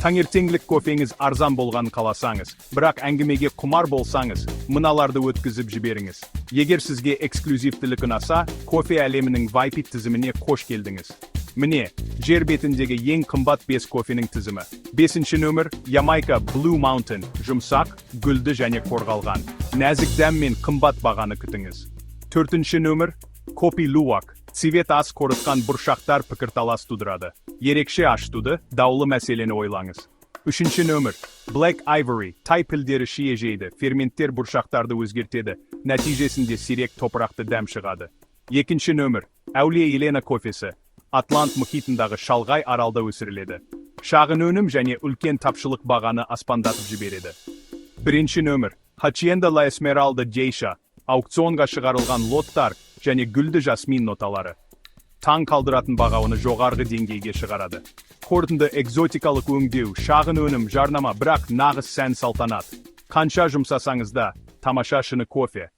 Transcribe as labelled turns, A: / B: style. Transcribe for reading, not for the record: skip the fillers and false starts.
A: Таңертеңгілік кофеңіз арзан болғанын қаласаңыз, бірақ әңгімеге құмар болсаңыз, мыналарды өткізіп жіберіңіз. Егер сізге эксклюзивтілік ұнаса, кофе әлемінің VIP тізіміне қош келдіңіз. Міне, жер бетіндегі ең қымбат 5 кофенің тізімі. 5-ші нөмір Ямайка Blue Mountain, жұмсақ, гүлді және қорғалған. Нәзік дәм мен қымбат бағаны күтіңіз. 4-ші нөмір Kopi Luwak, цвет аз қорытқан бұршақтар пікірталас тудырады. Ерекше ашытуды, даулы мәселені ойлаңыз. 3-ші нөмір Black Ivory, тай пілдері шие жейді, ферменттер бұршақтарды өзгертеді, нәтижесінде сирек топырақты дәм шығады. 2-ші нөмір Әулие Елена кофесі, Атлант мұхитындағы шалғай аралда өсіріледі. Шағын өнім және үлкен тапшылық бағаны аспандатып жібереді. 1-ші нөмір Hacienda La Esmeralda Geisha, аукционға шығарылған лоттар және гүлді жасмин ноталары. Таң қалдыратын бағаны жоғарғы деңгейге шығарады. Қорытынды экзотикалық өңдеу, шағын өнім, жарнама, бірақ нағыз сән салтанат. Қанша жұмсасаңыз да, тамаша шыны кофе.